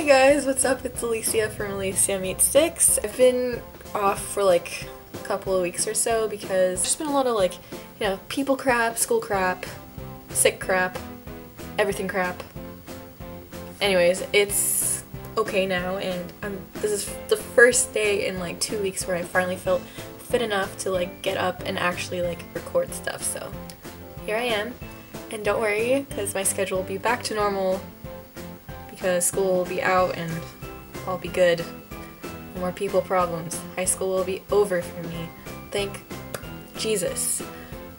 Hey guys, what's up? It's Alicia from alisiameatstix. I've been off for like a couple of weeks or so because there's just been a lot of like, people crap, school crap, sick crap, everything crap. Anyways, it's okay now, and this is the first day in like 2 weeks where I finally felt fit enough to like get up and actually like record stuff, so here I am. And don't worry, because my schedule will be back to normal because school will be out and I'll be good. No more people problems. High school will be over for me. Thank Jesus.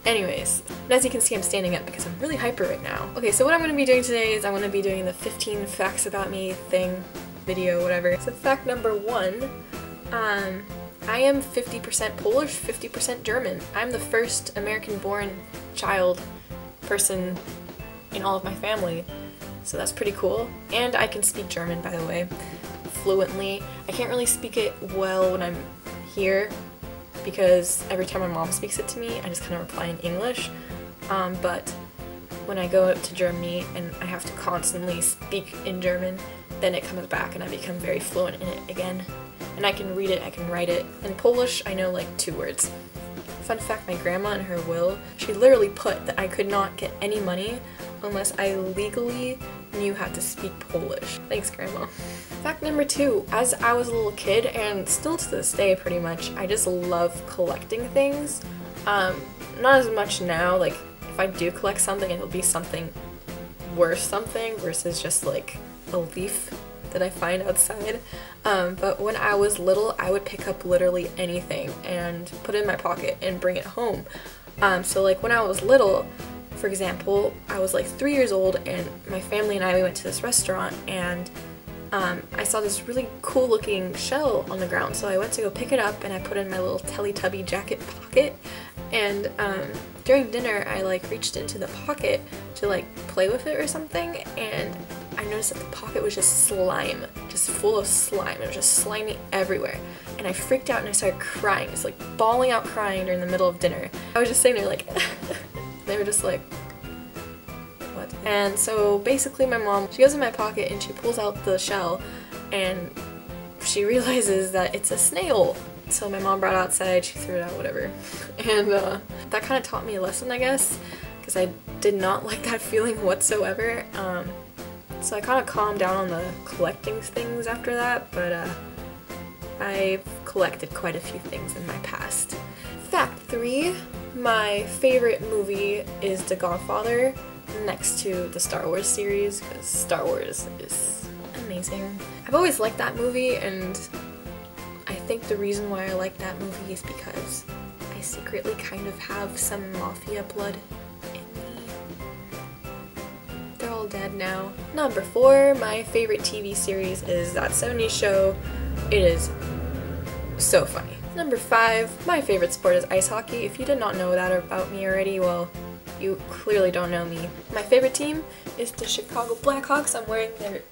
Anyways, and as you can see, I'm standing up because I'm really hyper right now. Okay, so what I'm going to be doing today is I'm going to be doing the 15 facts about me thing, video, whatever. So fact number 1, I am 50% Polish, 50% German. I'm the first American-born person in all of my family, so that's pretty cool. And I can speak German, by the way, fluently. I can't really speak it well when I'm here because every time my mom speaks it to me, I just kind of reply in English, but when I go to Germany and I have to constantly speak in German, then it comes back and I become very fluent in it again. And I can read it, I can write it. In Polish, I know like 2 words. Fun fact, my grandma in her will, she literally put that I could not get any money unless I legally knew how to speak Polish. Thanks, Grandma. Fact number 2, as I was a little kid, and still to this day pretty much, I just love collecting things. Not as much now, like if I do collect something, it'll be something worth something versus just like a leaf that I find outside. But when I was little, I would pick up literally anything and put it in my pocket and bring it home. So like when I was little, for example, I was like 3 years old and my family and we went to this restaurant, and I saw this really cool looking shell on the ground, so I went to go pick it up and I put it in my little Teletubby jacket pocket, and during dinner I like reached into the pocket to like play with it or something, and I noticed that the pocket was just slime, just full of slime. It was just slimy everywhere. And I freaked out and I started crying, just like bawling out crying during the middle of dinner. I was just sitting there like, they were just like, what? And so basically my mom, she goes in my pocket and she pulls out the shell and she realizes that it's a snail. So my mom brought it outside, she threw it out, whatever. And that kind of taught me a lesson, I guess, because I did not like that feeling whatsoever. So I kind of calmed down on the collecting things after that, but I've collected quite a few things in my past. Fact 3, my favorite movie is The Godfather, next to the Star Wars series, because Star Wars is amazing. I've always liked that movie, and I think the reason why I like that movie is because I secretly kind of have some mafia blood in me. They're all dead now. Number 4, my favorite TV series is That 70s Show. It is so funny. Number 5, my favorite sport is ice hockey. If you did not know that about me already, well, you clearly don't know me. My favorite team is the Chicago Blackhawks. I'm wearing their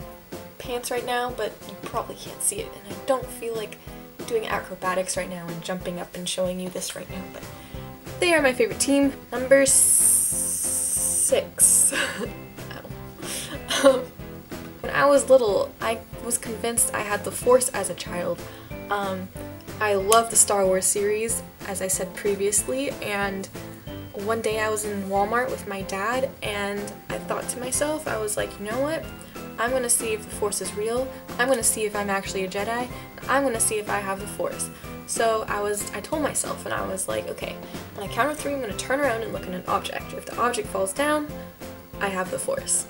pants right now, but you probably can't see it, and I don't feel like doing acrobatics right now and jumping up and showing you this right now, but they are my favorite team. Number 6. When I was little, I was convinced I had the Force as a child. I love the Star Wars series, as I said previously, and one day I was in Walmart with my dad and I thought to myself, I was like, you know what? I'm gonna see if the Force is real, I'm gonna see if I'm actually a Jedi, I'm gonna see if I have the Force. So I told myself, and I was like, okay, when I count to 3, I'm gonna turn around and look at an object. If the object falls down, I have the Force.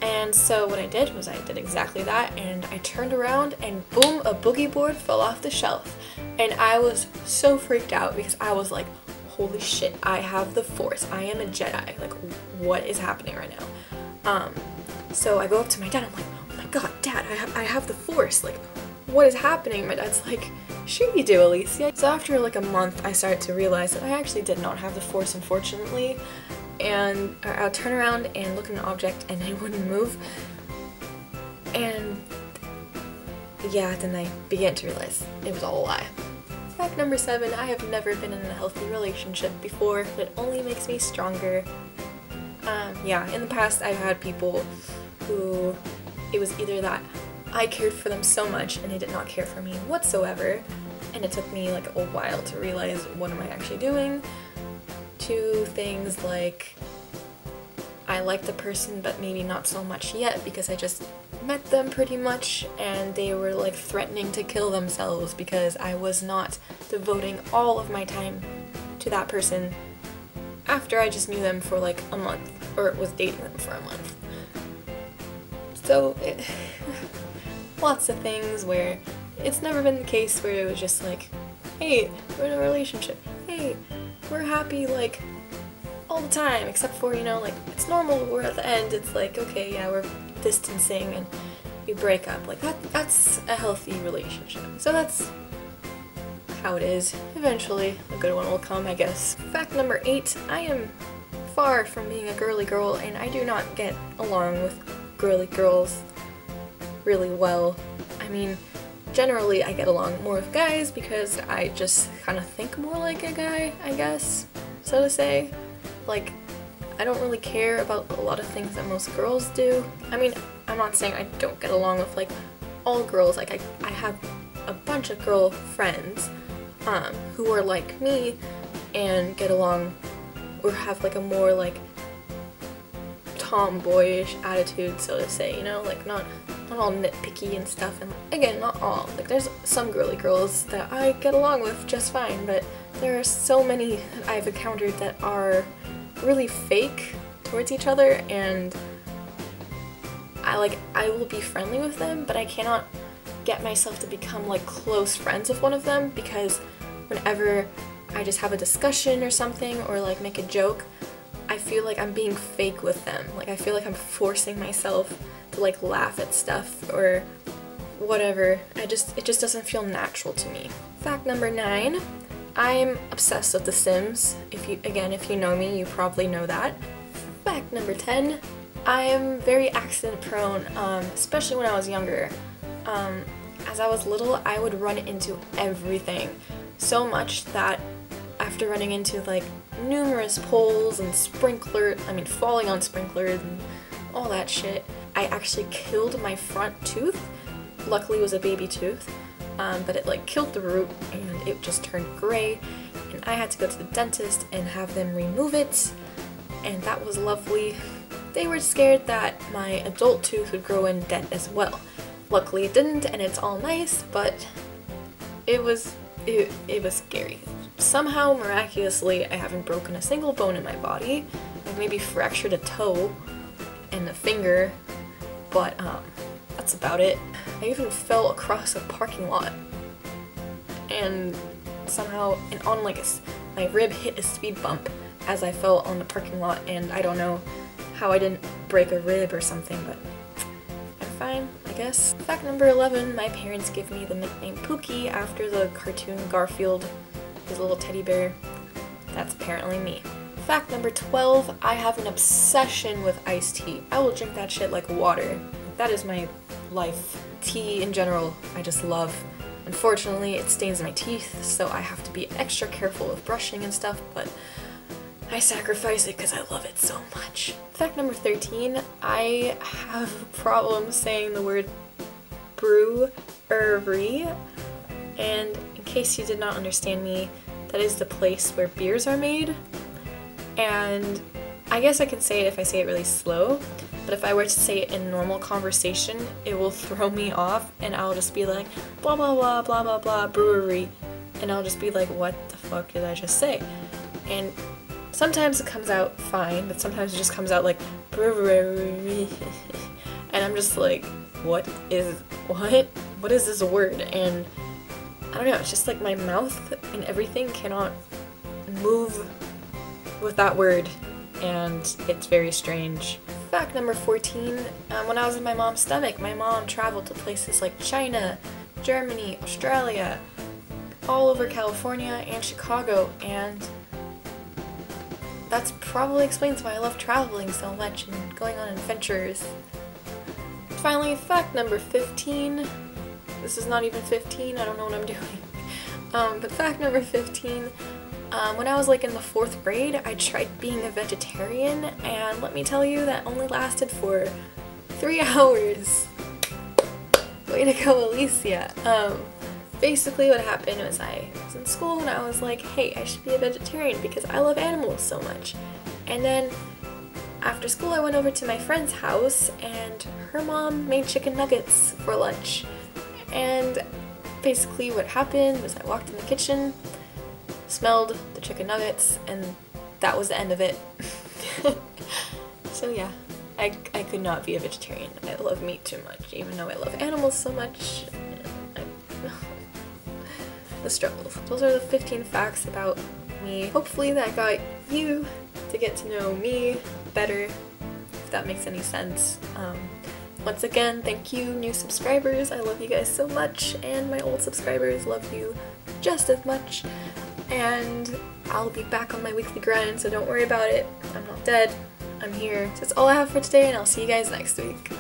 And so what I did was I did exactly that, and I turned around and boom, a boogie board fell off the shelf. And I was so freaked out because I was like, holy shit, I have the Force, I am a Jedi, like what is happening right now? So I go up to my dad, I'm like, oh my god, Dad, I have the Force, like what is happening? My dad's like, sure you do, Alicia. So after like a month, I started to realize that I actually did not have the Force, unfortunately. And I would turn around and look at an object and it wouldn't move. And yeah, then I began to realize it was all a lie. Fact number 7, I have never been in a healthy relationship before, but it only makes me stronger. Yeah, in the past I've had people who it was either that I cared for them so much and they did not care for me whatsoever, and it took me like a while to realize what am I actually doing, to things like I like the person but maybe not so much yet because I just met them pretty much and they were like threatening to kill themselves because I was not devoting all of my time to that person after I just knew them for like a month, or was dating them for a month. So lots of things where it's never been the case where it was just like, hey, we're in a relationship, hey, we're happy like all the time, except for, you know, like it's normal, we're at the end, it's like, okay, yeah, we're distancing and we break up. Like that's a healthy relationship. So that's how it is. Eventually a good one will come, I guess. Fact number 8, I am far from being a girly girl and I do not get along with girly girls really well. I mean, generally I get along more with guys because I just kind of think more like a guy, I guess, so to say. Like, I don't really care about a lot of things that most girls do. I mean, I'm not saying I don't get along with like all girls. Like I have a bunch of girl friends who are like me and get along or have like a more like tomboyish attitude, so to say, you know, like not all nitpicky and stuff. And again, not all. Like there's some girly girls that I get along with just fine, but there are so many that I've encountered that are really fake towards each other, and I will be friendly with them, but I cannot get myself to become like close friends with one of them because whenever I just have a discussion or something or like make a joke, I feel like I'm being fake with them. Like I feel like I'm forcing myself to like laugh at stuff or whatever. It just doesn't feel natural to me. Fact number 9, I'm obsessed with The Sims. If you know me, you probably know that. Fact number 10, I am very accident prone, especially when I was younger. As I was little, I would run into everything so much that after running into like numerous poles and falling on sprinklers and all that shit, I actually killed my front tooth. Luckily it was a baby tooth, but it like killed the root and it just turned gray, and I had to go to the dentist and have them remove it, and that was lovely. They were scared that my adult tooth would grow in dead as well. Luckily it didn't, and it's all nice, but it was scary. Somehow, miraculously, I haven't broken a single bone in my body. I've maybe fractured a toe and a finger, but that's about it. I even fell across a parking lot, and somehow, my rib hit a speed bump as I fell on the parking lot, and I don't know how I didn't break a rib or something, but I'm fine, I guess. Fact number 11, my parents give me the nickname Pookie after the cartoon Garfield, his little teddy bear. That's apparently me. Fact number 12, I have an obsession with iced tea. I will drink that shit like water. That is my life. Tea in general, I just love. Unfortunately, it stains my teeth, so I have to be extra careful with brushing and stuff, but I sacrifice it because I love it so much. Fact number 13, I have problems saying the word brewery, and in case you did not understand me, that is the place where beers are made, and I guess I can say it if I say it really slow, but if I were to say it in normal conversation, it will throw me off, and I'll just be like, blah blah blah blah blah blah brewery, and I'll just be like, what the fuck did I just say? And sometimes it comes out fine, but sometimes it just comes out like brewery, and I'm just like, what is this word? And I don't know, it's just like my mouth and everything cannot move with that word, and it's very strange. Fact number 14, when I was in my mom's stomach, my mom traveled to places like China, Germany, Australia, all over California and Chicago, and that's probably explains why I love traveling so much and going on adventures. Finally, fact number 15. This is not even 15, I don't know what I'm doing. But fact number 15, when I was like in the 4th grade, I tried being a vegetarian, and let me tell you, that only lasted for 3 hours. Way to go, Alicia. Basically what happened was I was in school and I was like, hey, I should be a vegetarian because I love animals so much. And then after school I went over to my friend's house and her mom made chicken nuggets for lunch. And basically what happened was I walked in the kitchen, smelled the chicken nuggets, and that was the end of it. So yeah, I could not be a vegetarian. I love meat too much, even though I love animals so much. The struggles. Those are the 15 facts about me. Hopefully that got you to get to know me better, if that makes any sense. Once again, thank you, new subscribers. I love you guys so much, and my old subscribers love you just as much. And I'll be back on my weekly grind, so don't worry about it. I'm not dead. I'm here. So that's all I have for today, and I'll see you guys next week.